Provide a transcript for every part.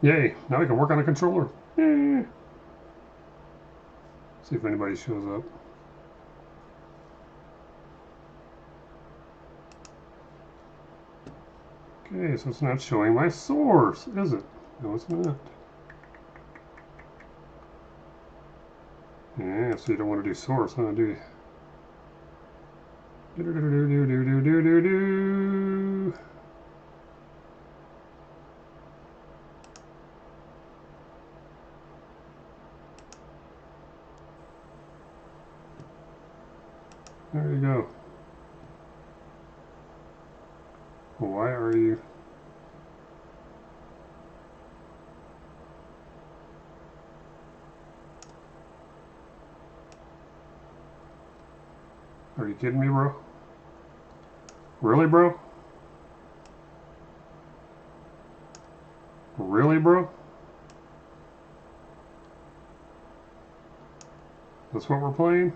Yay, now we can work on a controller. Yay. See if anybody shows up. Okay, so it's not showing my source, is it? No, it's not. Yeah, so you don't want to do source, huh, do you? Do do do do do do do do do. There you go. Why are you? Are you kidding me, bro? Really, bro? Really, bro? That's what we're playing?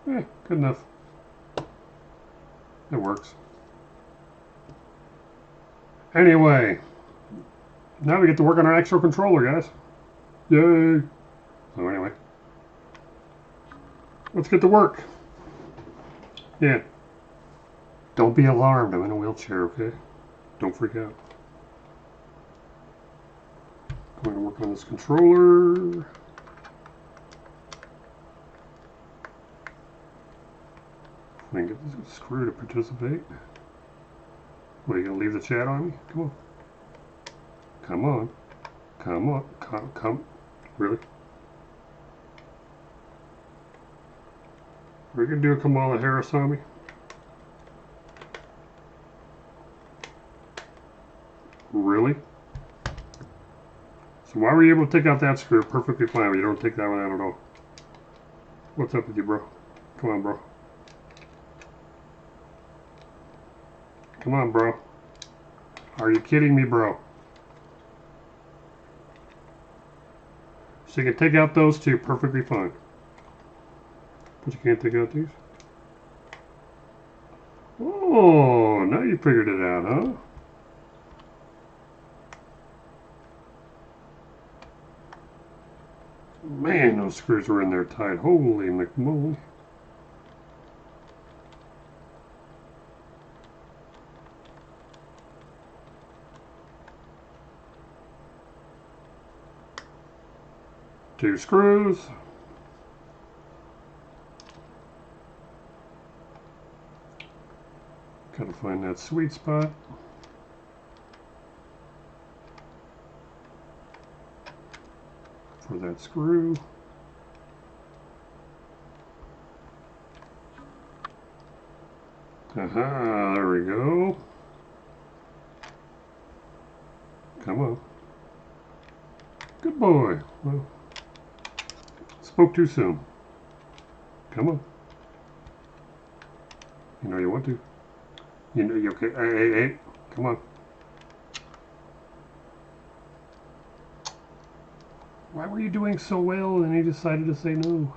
Eh, good enough. It works. Anyway, now we get to work on our actual controller, guys. Yay! So anyway, let's get to work. Yeah. Don't be alarmed. I'm in a wheelchair, okay? Don't freak out. Going to work on this controller. I can get this screw to participate. What, are you going to leave the chat on me? Come on. Come on. Come on. Come. Really? Are you going to do a Kamala Harris on me? Really? So why were you able to take out that screw perfectly fine, but you don't take that one out at all? What's up with you, bro? Come on, bro. Come on, bro. Are you kidding me, bro? So you can take out those two perfectly fine. But you can't take out these? Oh, now you figured it out, huh? Man, those screws were in there tight. Holy McMoly. Two screws. Gotta find that sweet spot. For that screw. Aha, there we go. Come on. Good boy. Well, spoke too soon. Come on. You know you want to. You know you okay. Hey. Come on. Why were you doing so well and you decided to say no?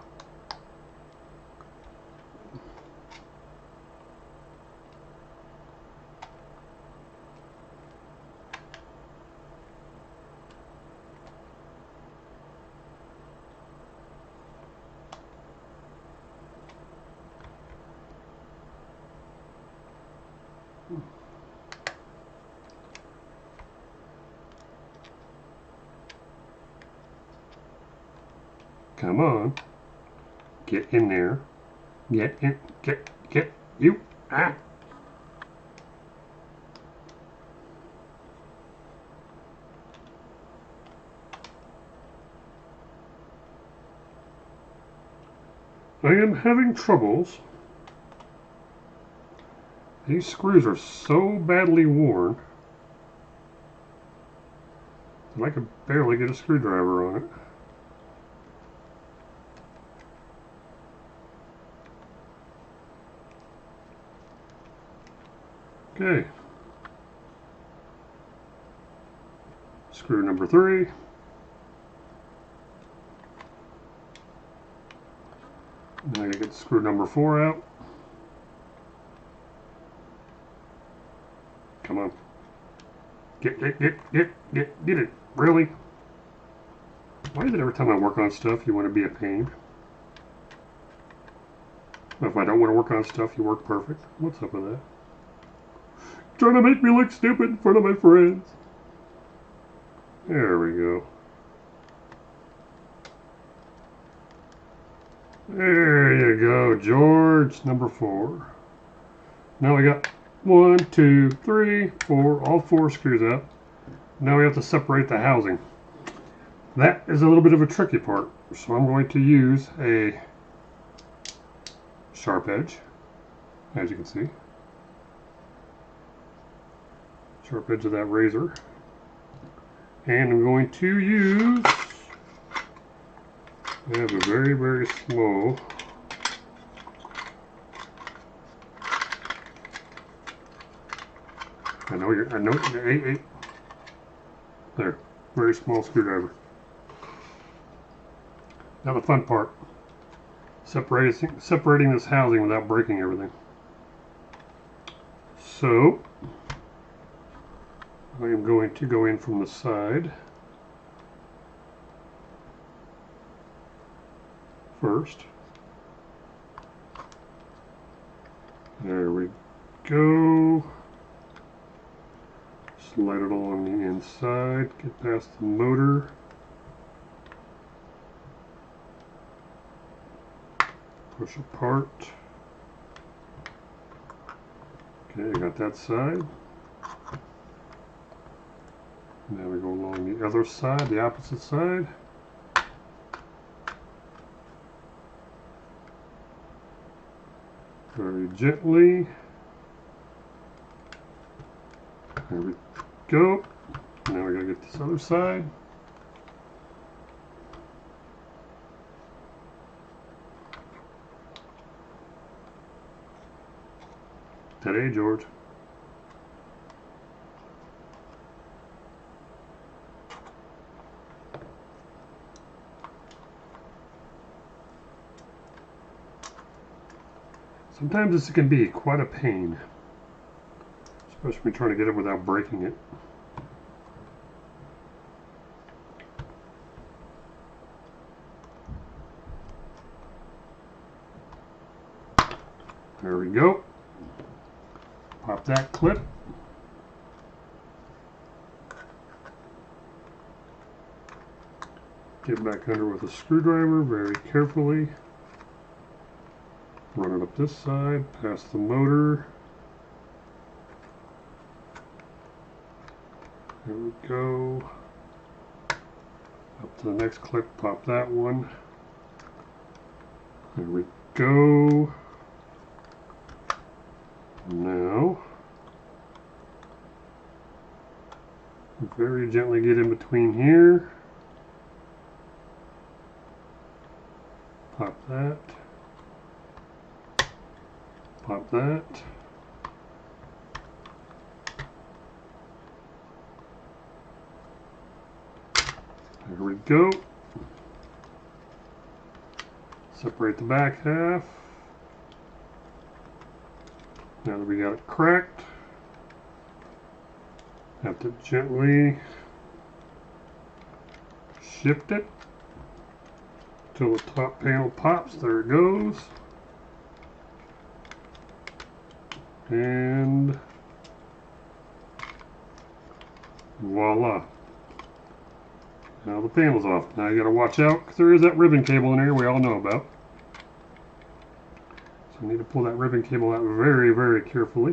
Come on. Get in there. Get in. Get. You. Ah. I am having troubles. These screws are so badly worn that I could barely get a screwdriver on it. Okay. Screw number 3. Now I gotta get screw number 4 out. Get it. Really? Why is it every time I work on stuff you want to be a pain? If I don't want to work on stuff, you work perfect. What's up with that? Trying to make me look stupid in front of my friends. There we go. There you go, George. Number 4. Now we got 1, 2, 3, 4, all 4 screws up. Now we have to separate the housing. That is a little bit of a tricky part. So I'm going to use a sharp edge, as you can see. Sharp edge of that razor. And I'm going to use, I have a very, very small there, very small screwdriver. Now the fun part, separating this housing without breaking everything. So, I am going to go in from the side first. There we go. Slide it along the inside, get past the motor. Push apart. Okay, I got that side. Now we go along the other side, the opposite side. Very gently. There we go. Now we gotta get this other side. Today, George. Sometimes this can be quite a pain, especially when trying to get it without breaking it. There we go. Pop that clip. Get back under with a screwdriver very carefully. Run it up this side, past the motor. There we go. Up to the next clip, pop that one. There we go. Now, very gently get in between here. Pop that. Pop that. There we go. Separate the back half. Now that we got it cracked, have to gently shift it till the top panel pops. There it goes. And voila. Now the panel's off. Now you gotta watch out because there is that ribbon cable in there we all know about. So I need to pull that ribbon cable out very, very carefully.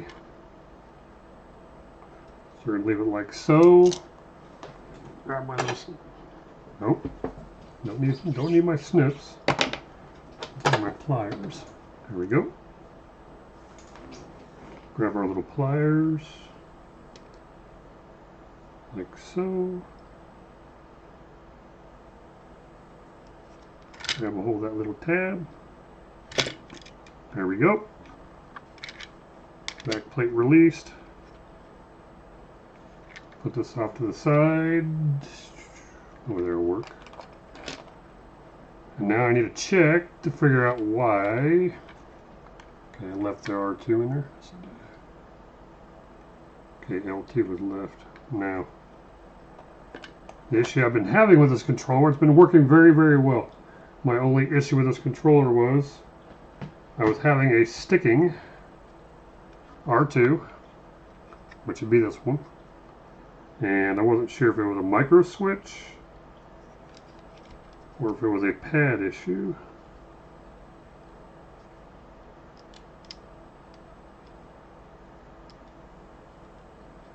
So we're gonna leave it like so. Grab my little, nope, don't need my snips. My pliers. There we go. Grab our little pliers, like so. Grab a hold of that little tab. There we go. Back plate released. Put this off to the side. Oh, there will work. And now I need to check to figure out why. Okay, I left the R2 in there. Okay, L2 was left. Now, the issue I've been having with this controller, it's been working very, very well. My only issue with this controller was I was having a sticking R2, which would be this one, and I wasn't sure if it was a micro switch or if it was a pad issue.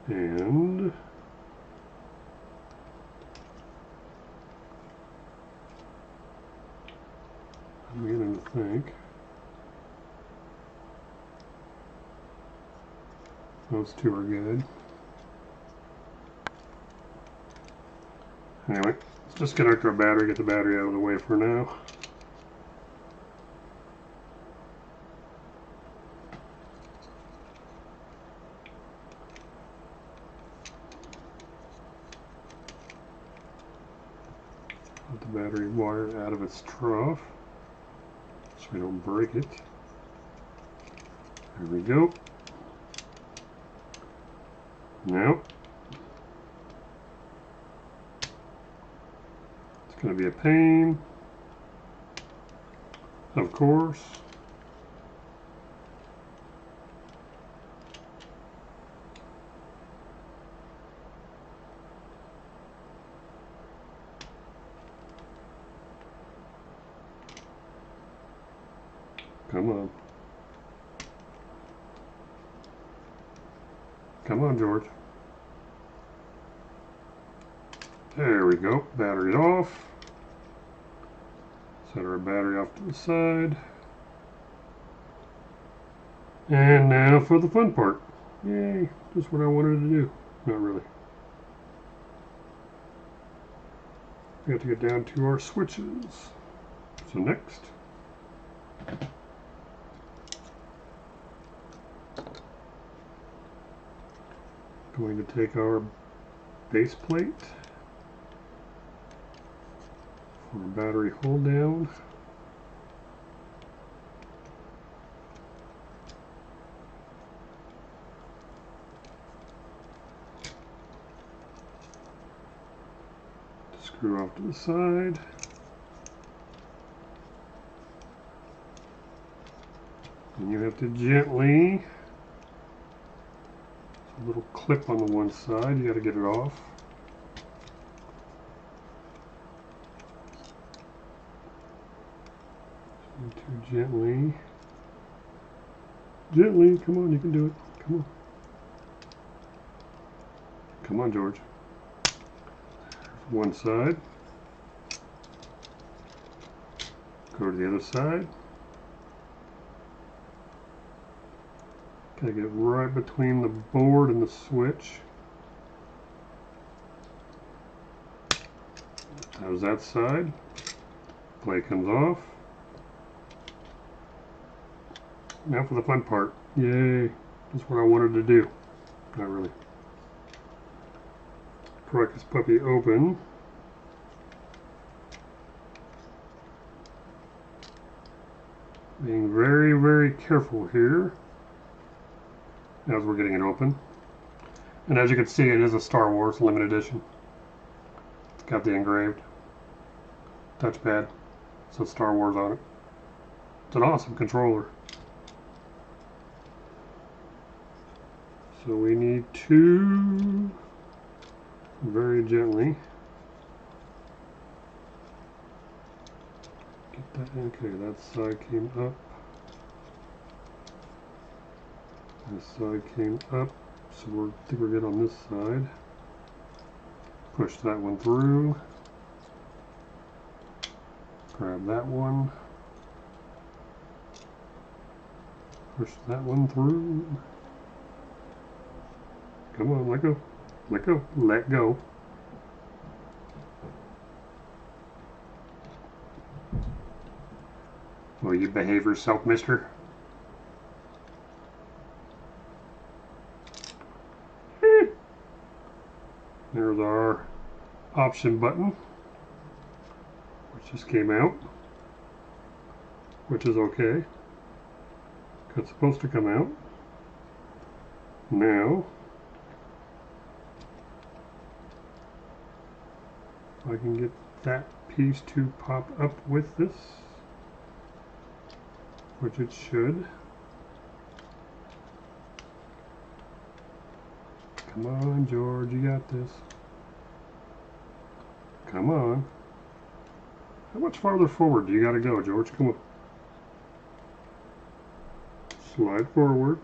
And I'm beginning to think those two are good. Anyway, let's disconnect our battery, get the battery out of the way for now. Put the battery wire out of its trough so we don't break it. There we go. Now, it's going to be a pain, of course. Come on. Come on, George. There we go. Battery off. Set our battery off to the side. And now for the fun part. Yay, just what I wanted to do. Not really. We have to get down to our switches. So next, going to take our base plate for battery hold down. Screw off to the side. And you have to gently, a little clip on the one side, you got to get it off. Too gently. Gently, come on, you can do it. Come on. Come on, George. One side. Go to the other side. Gotta get it right between the board and the switch. How's that side? Plate comes off. Now for the fun part. Yay. That's what I wanted to do. Not really. Crack this puppy open. Being very, very careful here as we're getting it open. And as you can see, it is a Star Wars limited edition. It's got the engraved touchpad. It says Star Wars on it. It's an awesome controller. So we need to very gently get that. Okay, that side came up. This side came up, so I think we're good on this side. Push that one through. Grab that one. Push that one through. Come on, let go. Let go. Let go. Will you behave yourself, mister? There's our option button, which just came out, which is okay. It's supposed to come out. Now, I can get that piece to pop up with this, which it should. Come on, George, you got this. Come on. How much farther forward do you got to go, George? Come on. Slide forward.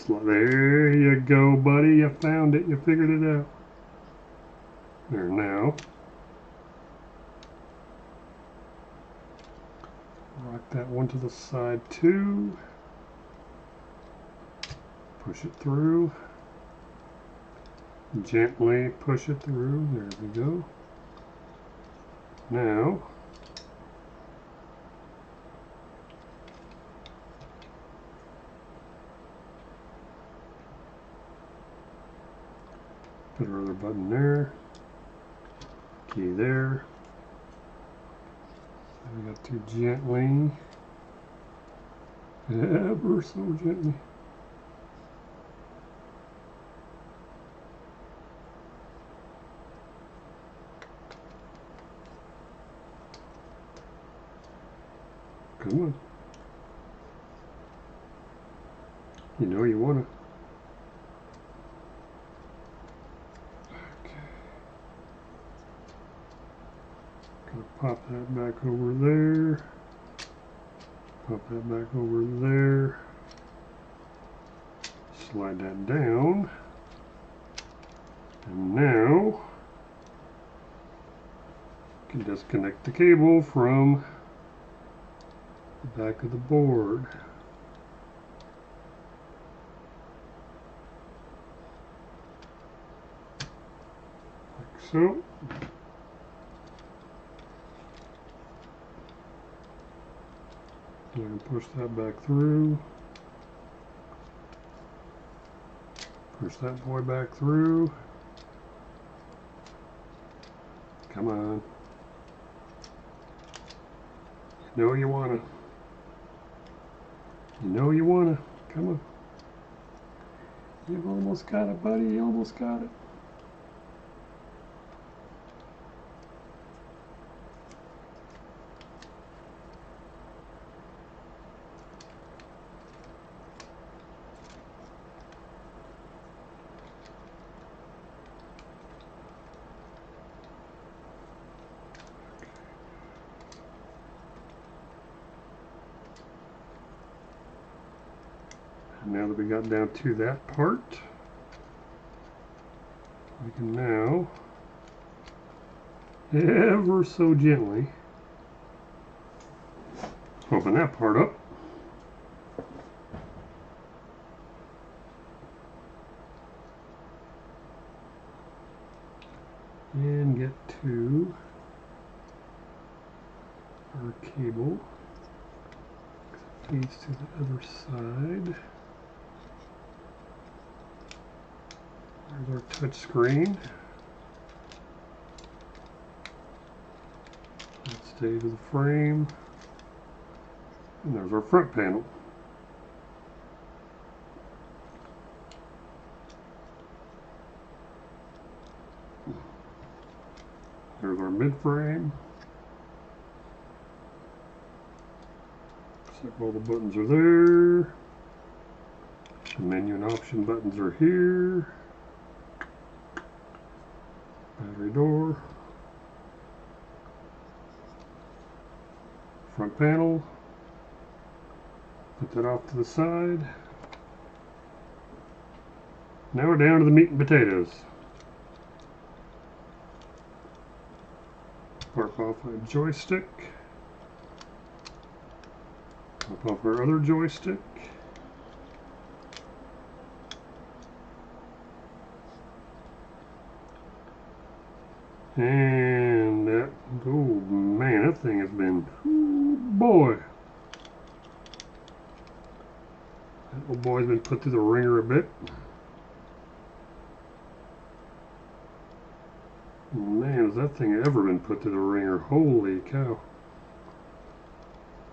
There you go, buddy. You found it. You figured it out. There now. Rock that one to the side too. Push it through. Gently push it through. There we go. Now, put our other button there. Key there. We got to gently, ever so gently. Come on. You know you want to. Okay. Gonna pop that back over there. Pop that back over there. Slide that down. And now, you can disconnect the cable from the back of the board. Like so. I'm going to push that back through. Push that boy back through. Come on. You know you want to. You know you want to. Come on. You've almost got it, buddy. You almost got it. Now that we got down to that part, we can now, ever so gently, open that part up. And get to our cable. Leads to the other side. There's our touch screen. Let's stay to the frame. And there's our front panel. There's our mid-frame. Looks like all the buttons are there. The menu and option buttons are here. Battery door. Front panel. Put that off to the side. Now we're down to the meat and potatoes. Pop off a joystick. Pop off our other joystick. And that, oh man, that thing has been, oh boy. That little boy's been put through the ringer a bit. Man, has that thing ever been put through the ringer? Holy cow.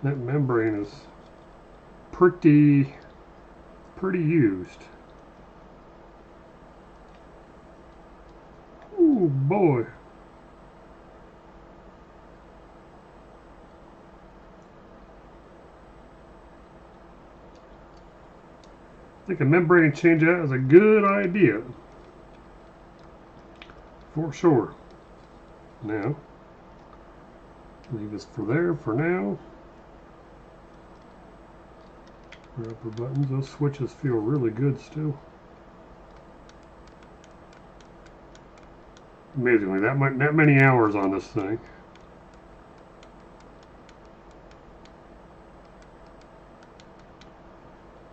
That membrane is pretty used. Oh boy. think a membrane change out is a good idea. For sure. Now, leave this for there for now. Our upper buttons, those switches feel really good still. Amazingly, that many hours on this thing.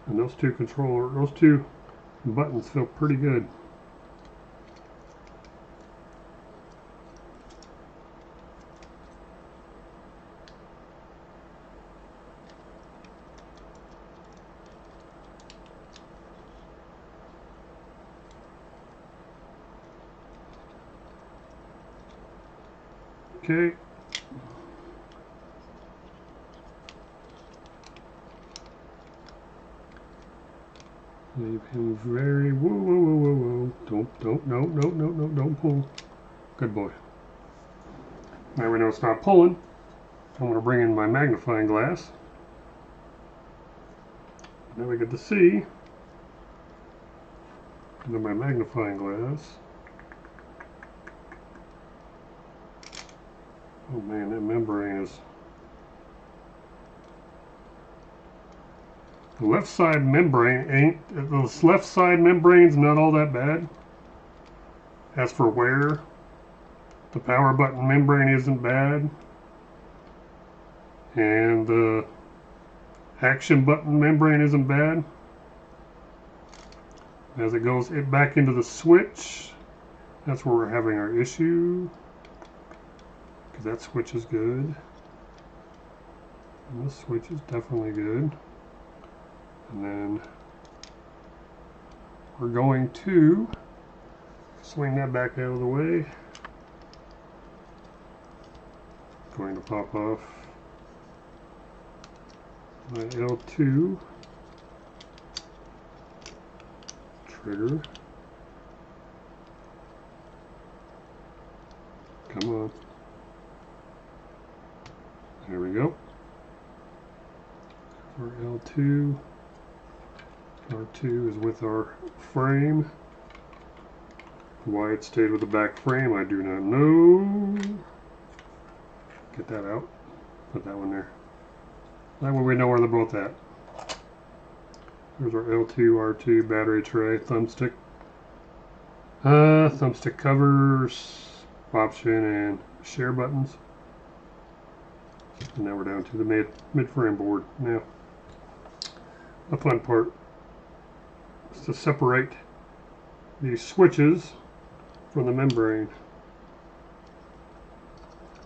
And those two buttons feel pretty good. Okay. Leave him very, whoa. Don't pull. Good boy. Now we know it's not pulling. I'm going to bring in my magnifying glass. Now we get to see. And then my magnifying glass. Oh man, that membrane is... The left side membrane's not all that bad. As for wear, the power button membrane isn't bad. And the action button membrane isn't bad. As it goes back into the switch, that's where we're having our issue. Because that switch is good. And this switch is definitely good. And then we're going to swing that back out of the way. Going to pop off my L2 trigger. Come on. There we go. For L2. R2 is with our frame. Why it stayed with the back frame, I do not know. Get that out. Put that one there. That way we know where they're both at. There's our L2, R2 battery tray, thumbstick. Thumbstick covers, option, and share buttons. And now we're down to the mid-frame board. Now, the fun part is to separate these switches from the membrane.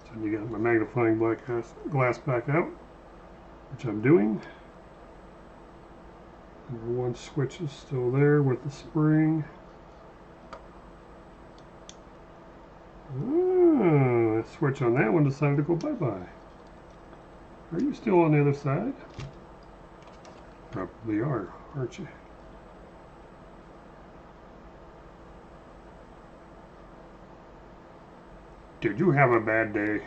So you got my magnifying glass back out, which I'm doing. Number one switch is still there with the spring. Oh, that switch on that one decided to go bye-bye. Are you still on the other side? Probably are, aren't you? Did you have a bad day?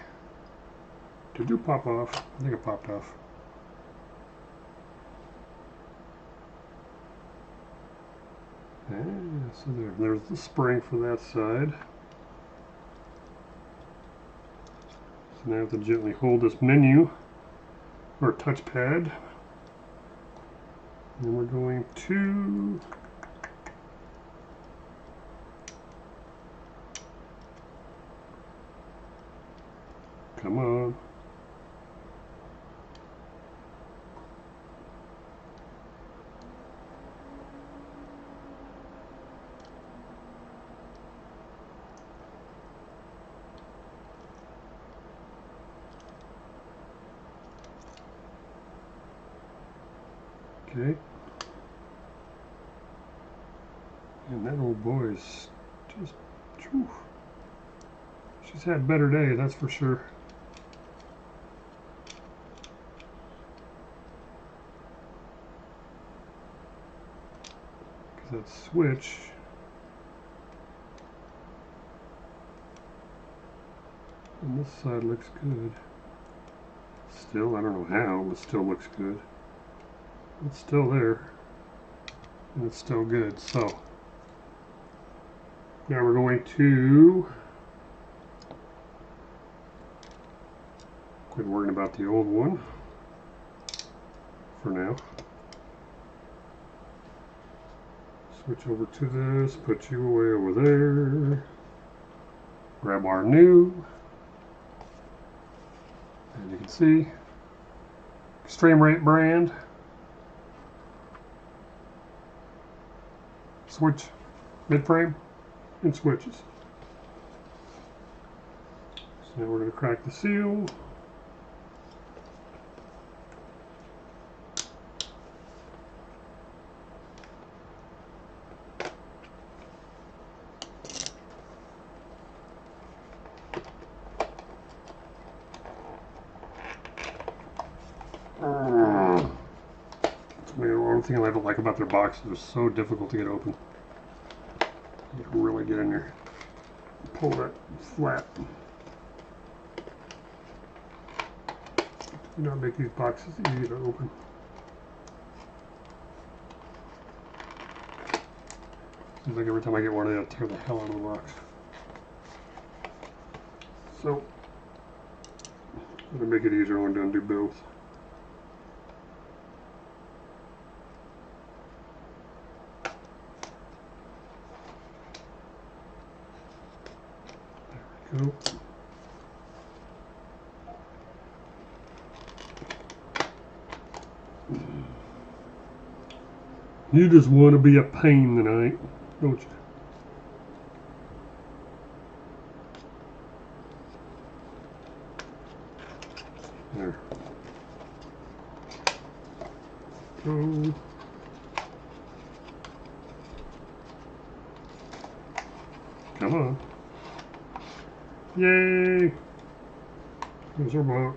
Did you pop off? I think it popped off. Yeah, so there's the spring for that side. So now I have to gently hold this menu or touchpad. And we're going to come on. Okay. And that old boy is just, whew. She's had better days, that's for sure. Because that switch on this side looks good. Still, I don't know how, but still looks good. It's still there. and it's still good. So now we're going to quit worrying about the old one for now. Switch over to this, put you away over there. Grab our new, as you can see, Extreme Rate brand. Switch, midframe, and switches. So now we're going to crack the seal. The only thing I don't like about their boxes, they're so difficult to get open. You can really get in there, pull that flat. Do not make these boxes easy to open. Seems like every time I get one of these, I tear the hell out of the box. So, to make it easier, I'm going to do both. Go. You just want to be a pain tonight, don't you? There. Go. Come on. Yay! Here's our box.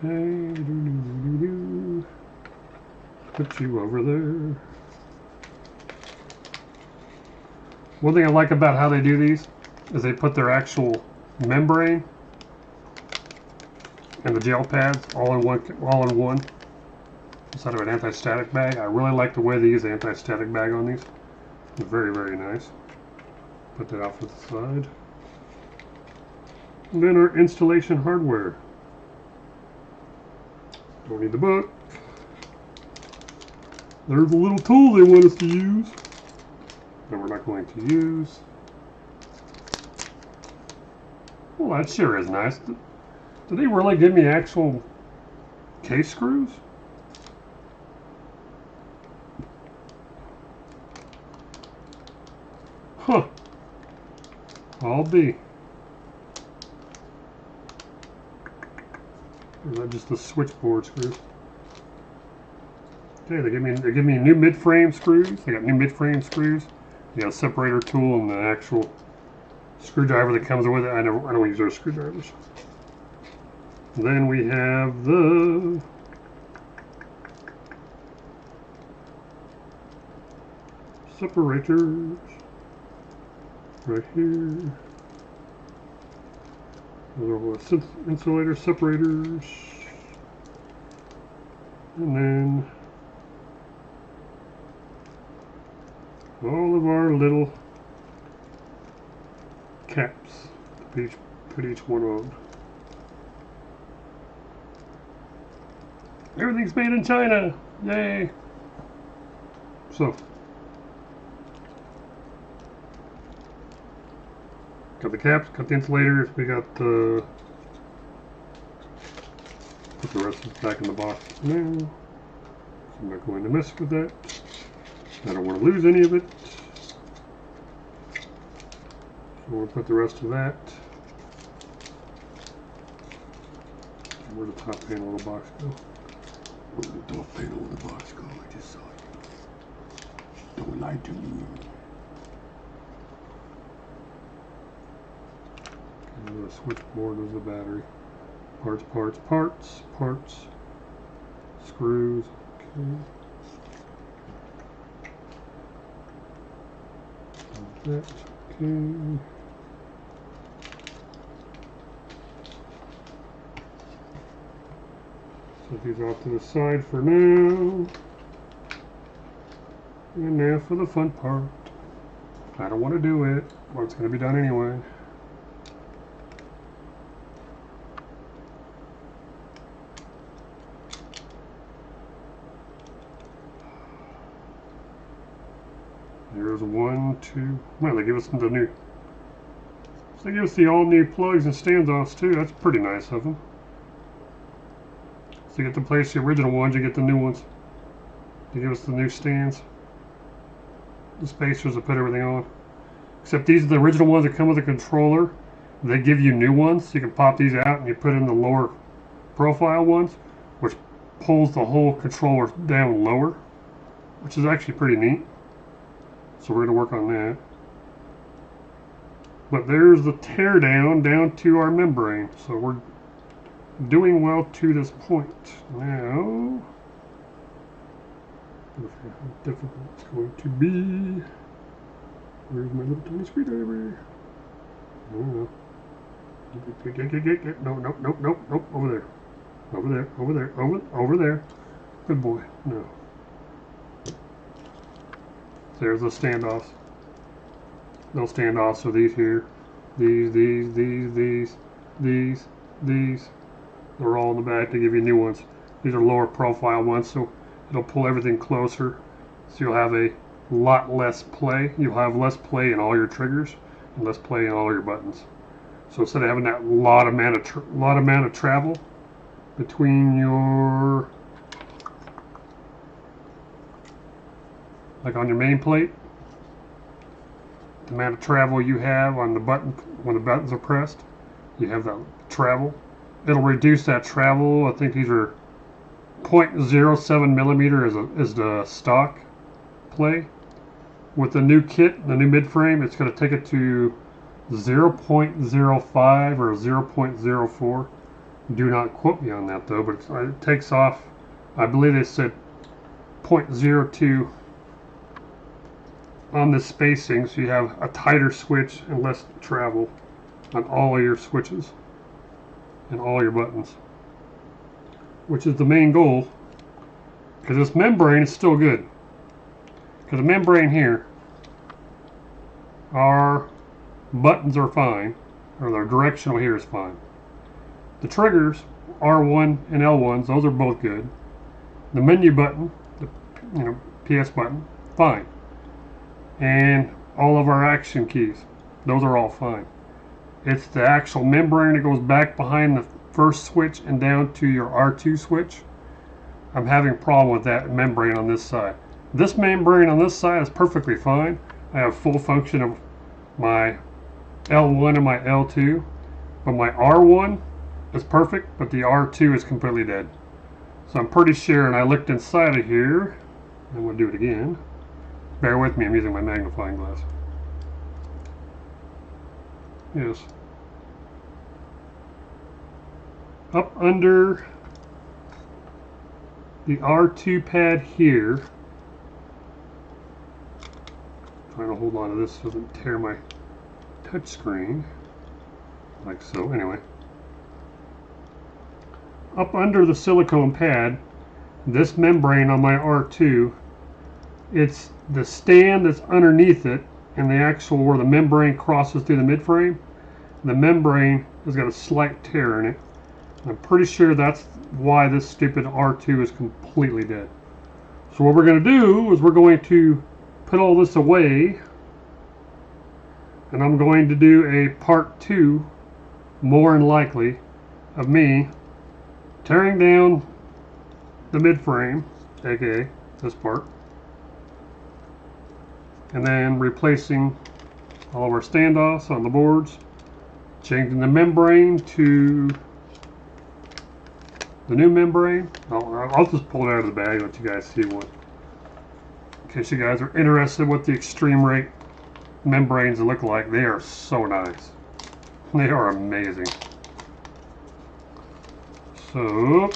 Okay, put you over there. One thing I like about how they do these is they put their actual membrane and the gel pads all in one instead of an anti-static bag. I really like the way they use the anti-static bag on these. It's very, very nice. Put that off to the side. And then our installation hardware. Don't need the book. There's a little tool they want us to use that we're not going to use. Well, that sure is nice. Did they really give me actual case screws? Huh. I'll be. Or is that just the switchboard screws? Okay, they give me new mid-frame screws. They got new mid-frame screws. They got a separator tool and the actual screwdriver that comes with it. I don't use those screwdrivers. Then we have the separators right here. Those are insulator separators. And then all of our little caps to put each one on. Everything's made in China! Yay! So, got the caps, got the insulators, we got the... Put the rest of it back in the box now. I'm not going to mess with that. I don't want to lose any of it. So we'll put the rest of that. Where'd the top panel of the box go? Where'd the top panel of the box go? I just saw it. Don't lie to me. Okay, the switchboard is the battery. Parts, parts, parts, parts. Screws, That's okay. Set these off to the side for now. And now for the fun part. I don't want to do it, but it's going to be done anyway. Here's 1, 2. Well, they give us the new. So they give us the all new plugs and standoffs too. That's pretty nice of them. So you get to place the original ones, you get the new ones. They give us the new stands, the spacers to put everything on. Except these are the original ones that come with the controller. They give you new ones. You can pop these out and you put in the lower profile ones, which pulls the whole controller down lower, which is actually pretty neat. So we're going to work on that. But there's the teardown down to our membrane. So we're doing well to this point. Now, how difficult it's going to be. Where's my little tiny screwdriver? I don't know. Nope. Over there. Over there. Good boy. No. There's the standoffs. Those standoffs are these here. These. They're all in the back to give you new ones. These are lower profile ones, so it'll pull everything closer. So you'll have a lot less play. You'll have less play in all your triggers and less play in all your buttons. So instead of having that lot amount of travel between your, like on your main plate, the amount of travel you have on the button when the buttons are pressed, you have that travel. It'll reduce that travel. I think these are 0.07 millimeter is the stock play. With the new kit, the new mid-frame, it's going to take it to 0.05 or 0.04. Do not quote me on that though, but it takes off, I believe they said 0.02 on the spacing, so you have a tighter switch and less travel on all of your switches and all your buttons, which is the main goal, because this membrane is still good. Because the membrane here, our buttons are fine, or their directional here is fine. The triggers, R1 and L1s, those are both good. The menu button, the PS button, fine. And all of our action keys, those are all fine. It's the actual membrane that goes back behind the first switch and down to your R2 switch. I'm having a problem with that membrane on this side. This membrane on this side is perfectly fine. I have full function of my L1 and my L2, but my R1 is perfect, but the R2 is completely dead. So I'm pretty sure, and I looked inside of here, and we'll do it again. Bear with me, I'm using my magnifying glass. Yes. Up under the R2 pad here, trying to hold on to this so it doesn't tear my touch screen, like so. Anyway, up under the silicone pad, this membrane on my R2, it's the stand that's underneath it, and the actual where the membrane crosses through the midframe, the membrane has got a slight tear in it. I'm pretty sure that's why this stupid R2 is completely dead. So what we're going to do is we're going to put all this away, and I'm going to do a part 2, more than likely, of me tearing down the midframe, aka this part, and then replacing all of our standoffs on the boards, changing the membrane to the new membrane. I'll just pull it out of the bag and let you guys see what, in case you guys are interested what the extreme rate membranes look like. They are so nice. They are amazing. So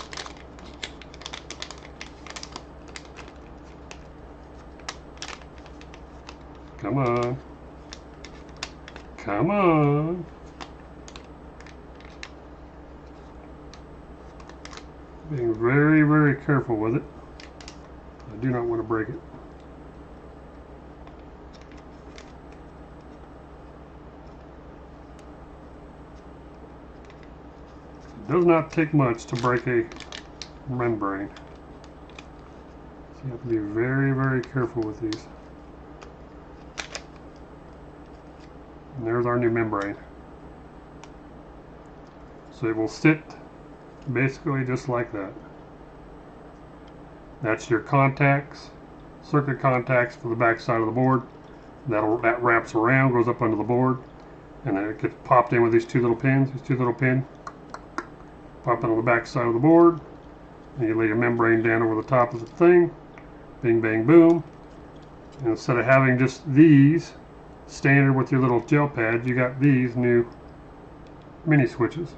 Come on. Come on. Being very, very careful with it. I do not want to break it. It does not take much to break a membrane. So you have to be very, very careful with these. And there's our new membrane. So it will sit basically just like that. That's your contacts, circuit contacts for the back side of the board. That wraps around, goes up under the board, and then it gets popped in with these two little pins. These two little pins pop on the back side of the board, and you lay your membrane down over the top of the thing. Bing, bang, boom. And instead of having just these standard with your little gel pads, you got these new mini switches.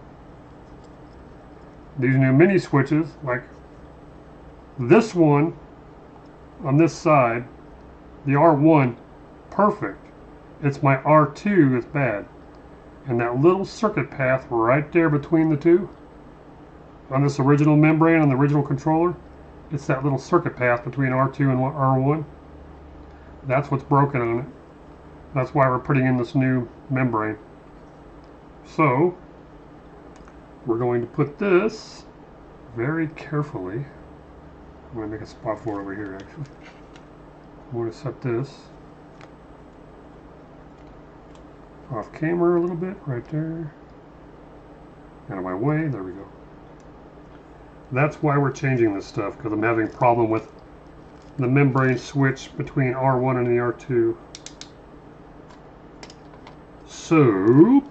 These new mini switches, like this one on this side, the R1, perfect. It's my R2 that's bad. And that little circuit path right there between the two, on this original membrane, on the original controller, it's that little circuit path between R2 and R1. That's what's broken on it. That's why we're putting in this new membrane. So, we're going to put this very carefully. I'm going to make a spot for it over here, actually. I'm going to set this off camera a little bit, right there. Out of my way, there we go. That's why we're changing this stuff, because I'm having a problem with the membrane switch between R1 and the R2. So,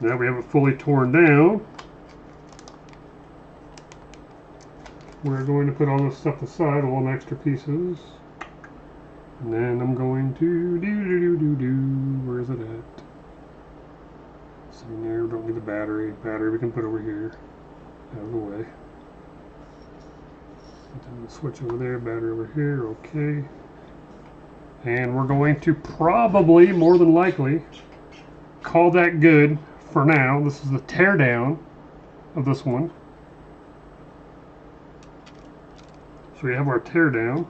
now we have it fully torn down. We're going to put all this stuff aside, all the extra pieces. And then I'm going to where is it at? So there, don't need the battery. Battery we can put over here, out of the way. And the switch over there, battery over here, okay. And we're going to probably, more than likely, call that good for now. This is the teardown of this one. So we have our teardown.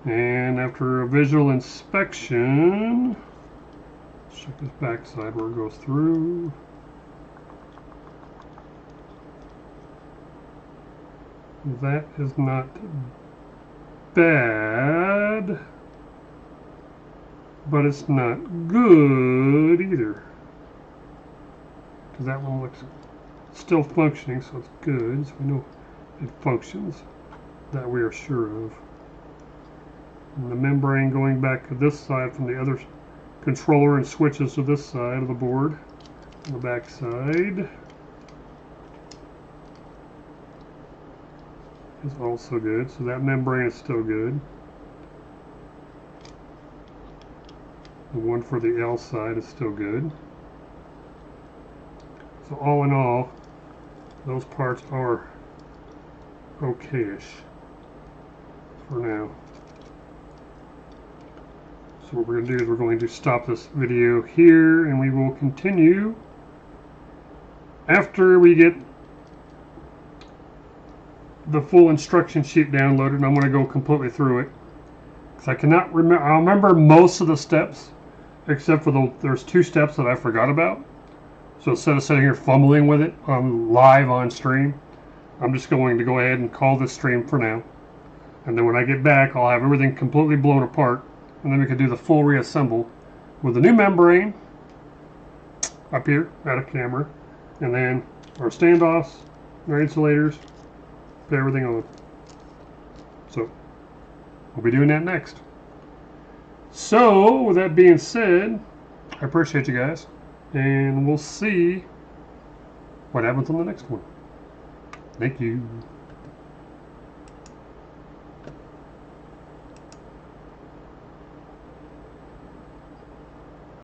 And after a visual inspection, let's check this back side where it goes through. That is not bad, but it's not good either. Because that one looks still functioning, so it's good. So we know it functions. That we are sure of. And the membrane going back to this side from the other controller and switches to this side of the board on the back side is also good. So that membrane is still good. The one for the L side is still good. So all in all, those parts are okay-ish for now. So what we're going to do is we're going to stop this video here, and we will continue after we get the full instruction sheet downloaded, and I'm going to go completely through it. Because I cannot remember, I remember most of the steps, except for there's two steps that I forgot about. So instead of sitting here fumbling with it live on stream, I'm just going to go ahead and call this stream for now. And then when I get back, I'll have everything completely blown apart. And then we can do the full reassemble with the new membrane up here out of camera. And then our standoffs, our insulators, put everything on. So we'll be doing that next. So with that being said, I appreciate you guys. And we'll see what happens on the next one. Thank you.